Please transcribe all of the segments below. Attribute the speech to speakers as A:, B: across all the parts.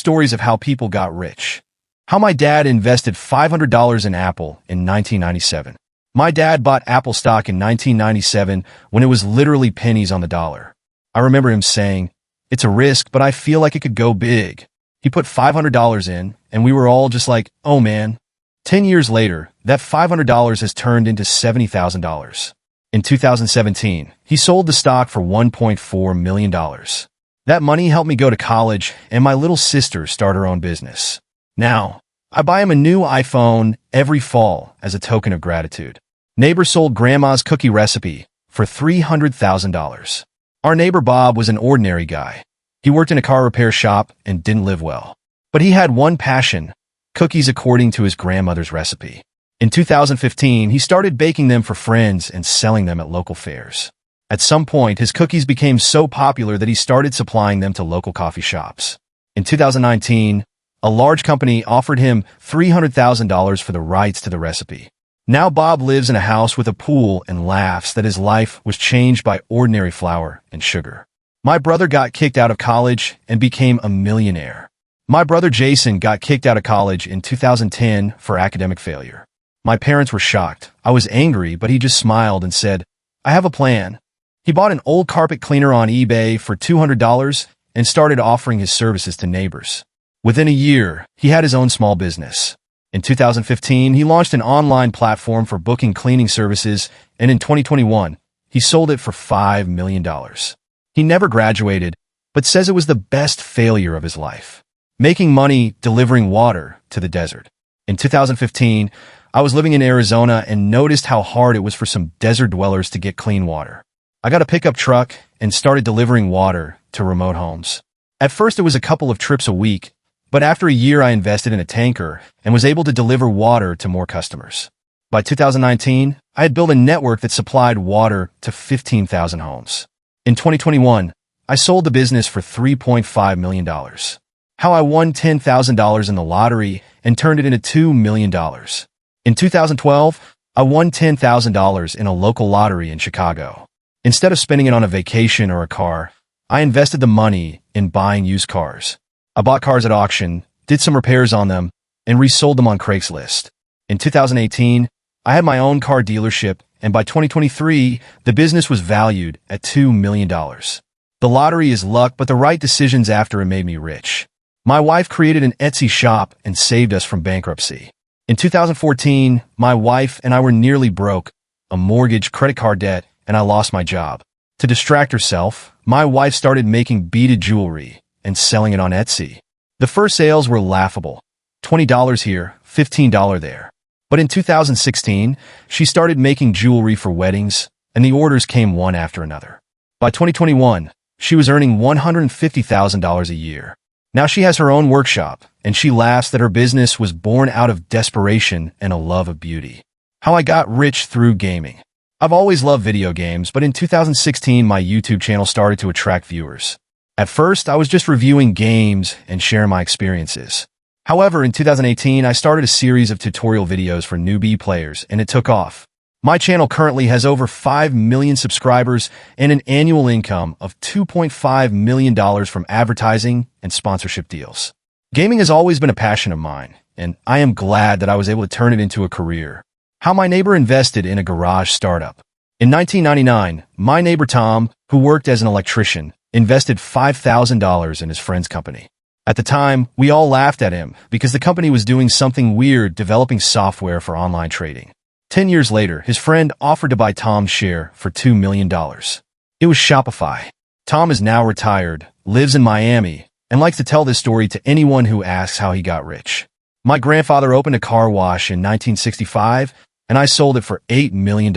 A: stories of how people got rich. How my dad invested $500 in Apple in 1997. My dad bought Apple stock in 1997 when it was literally pennies on the dollar. I remember him saying, "It's a risk, but I feel like it could go big." He put $500 in, and we were all just like, "Oh man." 10 years later, that $500 has turned into $70,000. In 2017, he sold the stock for $1.4 million. That money helped me go to college, and my little sister start her own business. Now, I buy him a new iPhone every fall as a token of gratitude. Neighbor sold grandma's cookie recipe for $300,000. Our neighbor Bob was an ordinary guy. He worked in a car repair shop and didn't live well. But he had one passion: cookies according to his grandmother's recipe. In 2015, he started baking them for friends and selling them at local fairs. At some point, his cookies became so popular that he started supplying them to local coffee shops. In 2019, a large company offered him $300,000 for the rights to the recipe. Now Bob lives in a house with a pool and laughs that his life was changed by ordinary flour and sugar. My brother got kicked out of college and became a millionaire. My brother Jason got kicked out of college in 2010 for academic failure. My parents were shocked. I was angry, but he just smiled and said, "I have a plan." He bought an old carpet cleaner on eBay for $200 and started offering his services to neighbors. Within a year, he had his own small business. In 2015, he launched an online platform for booking cleaning services, and in 2021, he sold it for $5 million. He never graduated, but says it was the best failure of his life. Making money delivering water to the desert. In 2015, I was living in Arizona and noticed how hard it was for some desert dwellers to get clean water. I got a pickup truck and started delivering water to remote homes. At first, it was a couple of trips a week, but after a year, I invested in a tanker and was able to deliver water to more customers. By 2019, I had built a network that supplied water to 15,000 homes. In 2021, I sold the business for $3.5 million. How I won $10,000 in the lottery and turned it into $2 million. In 2012, I won $10,000 in a local lottery in Chicago. Instead of spending it on a vacation or a car, I invested the money in buying used cars. I bought cars at auction, did some repairs on them, and resold them on Craigslist. In 2018, I had my own car dealership, and by 2023, the business was valued at $2 million. The lottery is luck, but the right decisions after it made me rich. My wife created an Etsy shop and saved us from bankruptcy. In 2014, my wife and I were nearly broke, a mortgage, credit card debt, and I lost my job. To distract herself, my wife started making beaded jewelry and selling it on Etsy. The first sales were laughable. $20 here, $15 there. But in 2016, she started making jewelry for weddings, and the orders came one after another. By 2021, she was earning $150,000 a year. Now she has her own workshop, and she laughs that her business was born out of desperation and a love of beauty. How I got rich through gaming. I've always loved video games, but in 2016, my YouTube channel started to attract viewers. At first, I was just reviewing games and sharing my experiences. However, in 2018, I started a series of tutorial videos for newbie players, and it took off. My channel currently has over 5 million subscribers and an annual income of $2.5 million from advertising and sponsorship deals. Gaming has always been a passion of mine, and I am glad that I was able to turn it into a career. How my neighbor invested in a garage startup. In 1999, my neighbor Tom, who worked as an electrician, invested $5,000 in his friend's company. At the time, we all laughed at him because the company was doing something weird, developing software for online trading. 10 years later, his friend offered to buy Tom's share for $2 million. It was Shopify. Tom is now retired, lives in Miami, and likes to tell this story to anyone who asks how he got rich. My grandfather opened a car wash in 1965, and I sold it for $8 million.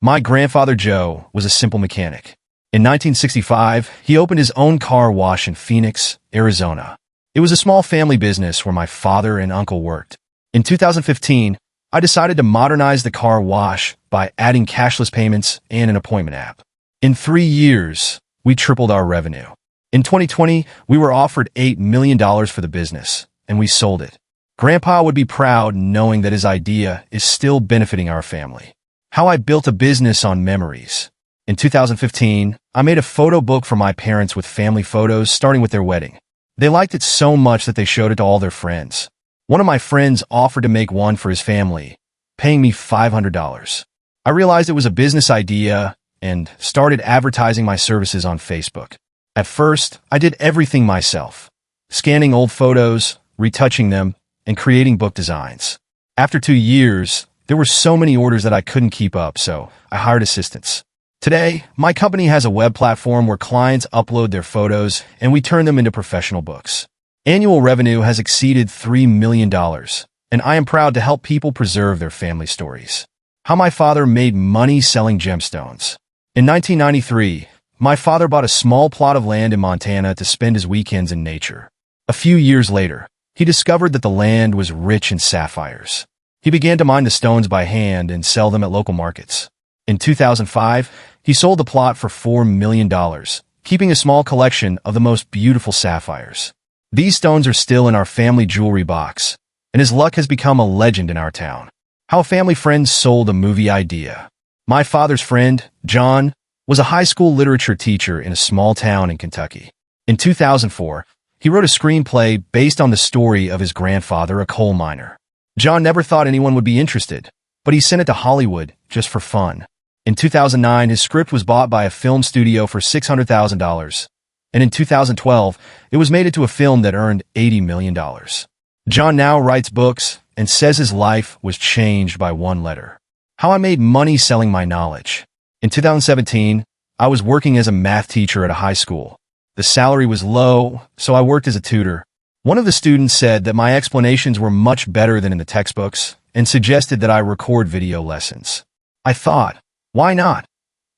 A: My grandfather Joe was a simple mechanic. In 1965, he opened his own car wash in Phoenix, Arizona. It was a small family business where my father and uncle worked. In 2015, I decided to modernize the car wash by adding cashless payments and an appointment app. In 3 years, we tripled our revenue. In 2020, we were offered $8 million for the business, and we sold it. Grandpa would be proud knowing that his idea is still benefiting our family. How I built a business on memories. In 2015, I made a photo book for my parents with family photos starting with their wedding. They liked it so much that they showed it to all their friends. One of my friends offered to make one for his family, paying me $500. I realized it was a business idea and started advertising my services on Facebook. At first, I did everything myself, scanning old photos, retouching them, and creating book designs. After 2 years, there were so many orders that I couldn't keep up, so I hired assistants. Today, my company has a web platform where clients upload their photos and we turn them into professional books. Annual revenue has exceeded $3 million, and I am proud to help people preserve their family stories. How my father made money selling gemstones. In 1993, my father bought a small plot of land in Montana to spend his weekends in nature. A few years later, he discovered that the land was rich in sapphires. He began to mine the stones by hand and sell them at local markets. In 2005, he sold the plot for $4 million, keeping a small collection of the most beautiful sapphires. These stones are still in our family jewelry box, and his luck has become a legend in our town. How a family friend sold a movie idea. My father's friend, John, was a high school literature teacher in a small town in Kentucky. In 2004, he wrote a screenplay based on the story of his grandfather, a coal miner. John never thought anyone would be interested, but he sent it to Hollywood just for fun. In 2009, his script was bought by a film studio for $600,000, and in 2012, it was made into a film that earned $80 million. John now writes books and says his life was changed by one letter. How I made money selling my knowledge. In 2017, I was working as a math teacher at a high school. The salary was low, so I worked as a tutor. One of the students said that my explanations were much better than in the textbooks and suggested that I record video lessons. I thought, why not?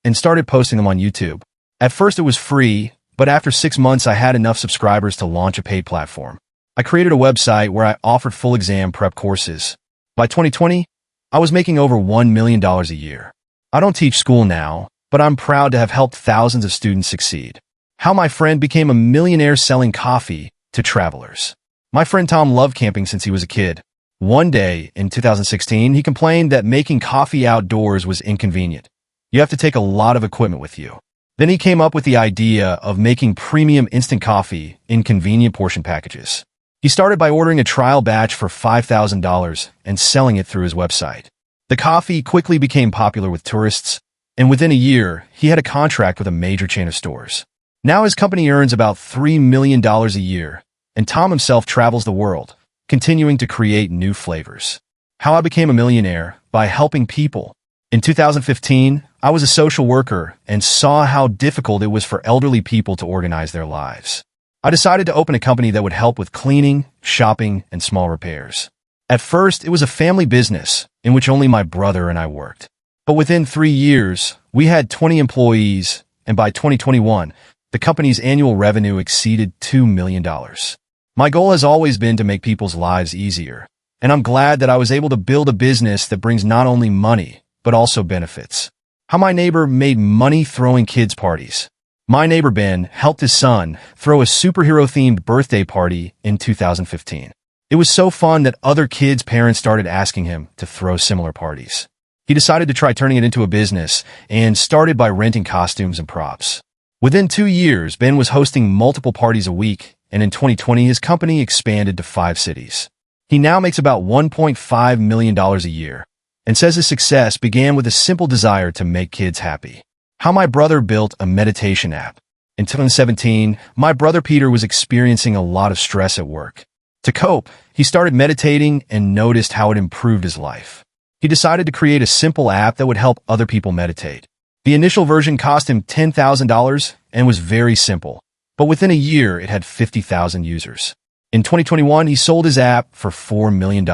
A: And started posting them on YouTube. At first it was free, but after 6 months I had enough subscribers to launch a paid platform. I created a website where I offered full exam prep courses. By 2020, I was making over $1 million a year. I don't teach school now, but I'm proud to have helped thousands of students succeed. How my friend became a millionaire selling coffee to travelers. My friend Tom loved camping since he was a kid. One day, in 2016, he complained that making coffee outdoors was inconvenient. You have to take a lot of equipment with you. Then he came up with the idea of making premium instant coffee in convenient portion packages. He started by ordering a trial batch for $5,000 and selling it through his website. The coffee quickly became popular with tourists, and within a year, he had a contract with a major chain of stores. Now his company earns about $3 million a year, and Tom himself travels the world, continuing to create new flavors. How I became a millionaire by helping people. In 2015, I was a social worker and saw how difficult it was for elderly people to organize their lives. I decided to open a company that would help with cleaning, shopping, and small repairs. At first, it was a family business in which only my brother and I worked. But within 3 years, we had 20 employees, and by 2021, the company's annual revenue exceeded $2 million. My goal has always been to make people's lives easier, and I'm glad that I was able to build a business that brings not only money, but also benefits. How my neighbor made money throwing kids' parties. My neighbor Ben helped his son throw a superhero-themed birthday party in 2015. It was so fun that other kids' parents started asking him to throw similar parties. He decided to try turning it into a business and started by renting costumes and props. Within 2 years, Ben was hosting multiple parties a week, and in 2020, his company expanded to 5 cities. He now makes about $1.5 million a year, and says his success began with a simple desire to make kids happy. How my brother built a meditation app. In 2017, my brother Peter was experiencing a lot of stress at work. To cope, he started meditating and noticed how it improved his life. He decided to create a simple app that would help other people meditate. The initial version cost him $10,000 and was very simple, but within a year it had 50,000 users. In 2021, he sold his app for $4 million.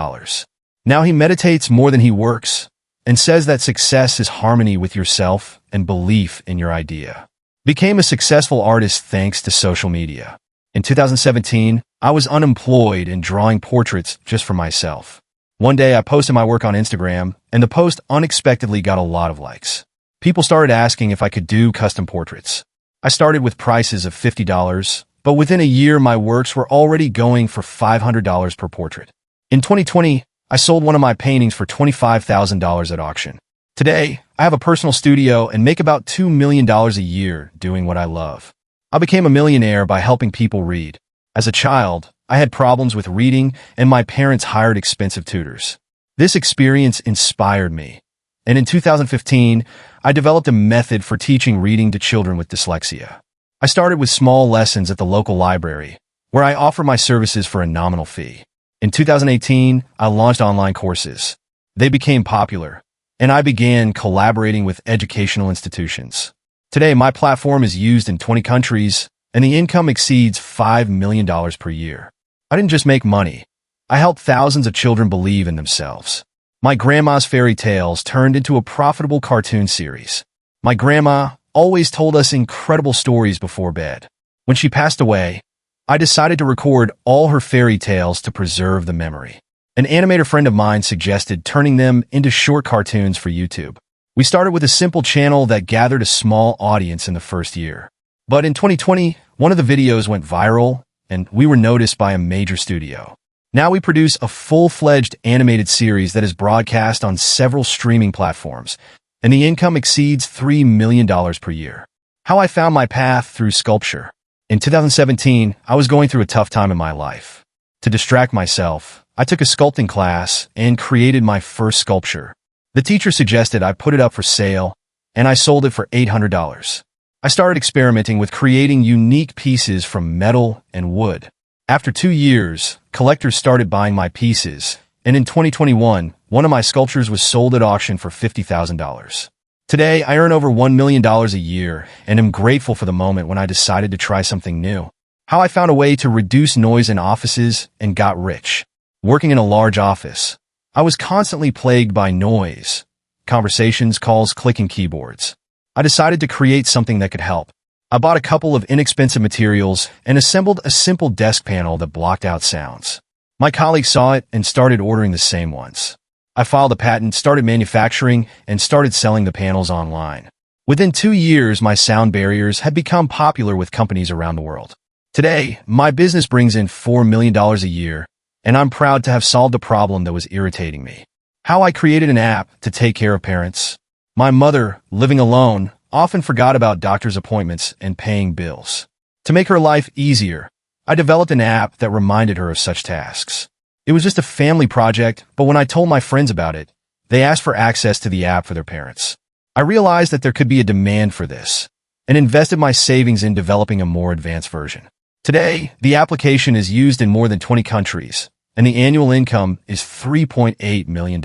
A: Now he meditates more than he works and says that success is harmony with yourself and belief in your idea. Became a successful artist thanks to social media. In 2017, I was unemployed and drawing portraits just for myself. One day I posted my work on Instagram, and the post unexpectedly got a lot of likes. People started asking if I could do custom portraits. I started with prices of $50, but within a year my works were already going for $500 per portrait. In 2020, I sold one of my paintings for $25,000 at auction. Today, I have a personal studio and make about $2 million a year doing what I love. I became a millionaire by helping people read. As a child, I had problems with reading, and my parents hired expensive tutors. This experience inspired me, and in 2015, I developed a method for teaching reading to children with dyslexia. I started with small lessons at the local library, where I offer my services for a nominal fee. In 2018, I launched online courses. They became popular, and I began collaborating with educational institutions. Today, my platform is used in 20 countries, and the income exceeds $5 million per year. I didn't just make money. I helped thousands of children believe in themselves. My grandma's fairy tales turned into a profitable cartoon series. My grandma always told us incredible stories before bed. When she passed away, I decided to record all her fairy tales to preserve the memory. An animator friend of mine suggested turning them into short cartoons for YouTube. We started with a simple channel that gathered a small audience in the first year. But in 2020, one of the videos went viral, and we were noticed by a major studio. Now we produce a full-fledged animated series that is broadcast on several streaming platforms, and the income exceeds $3 million per year. How I found my path through sculpture. In 2017, I was going through a tough time in my life. To distract myself, I took a sculpting class and created my first sculpture. The teacher suggested I put it up for sale, and I sold it for $800. I started experimenting with creating unique pieces from metal and wood. After 2 years, collectors started buying my pieces, and in 2021, one of my sculptures was sold at auction for $50,000. Today, I earn over $1 million a year, and am grateful for the moment when I decided to try something new. How I found a way to reduce noise in offices and got rich. Working in a large office, I was constantly plagued by noise, conversations, calls, clicking keyboards. I decided to create something that could help. I bought a couple of inexpensive materials and assembled a simple desk panel that blocked out sounds. My colleagues saw it and started ordering the same ones. I filed a patent, started manufacturing, and started selling the panels online. Within 2 years, my sound barriers had become popular with companies around the world. Today, my business brings in $4 million a year, and I'm proud to have solved a problem that was irritating me. How I created an app to take care of parents. My mother, living alone, often forgot about doctor's appointments and paying bills. To make her life easier, I developed an app that reminded her of such tasks. It was just a family project, but when I told my friends about it, they asked for access to the app for their parents. I realized that there could be a demand for this, and invested my savings in developing a more advanced version. Today, the application is used in more than 20 countries, and the annual income is $3.8 million.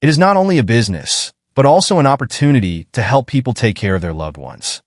A: It is not only a business, but also an opportunity to help people take care of their loved ones.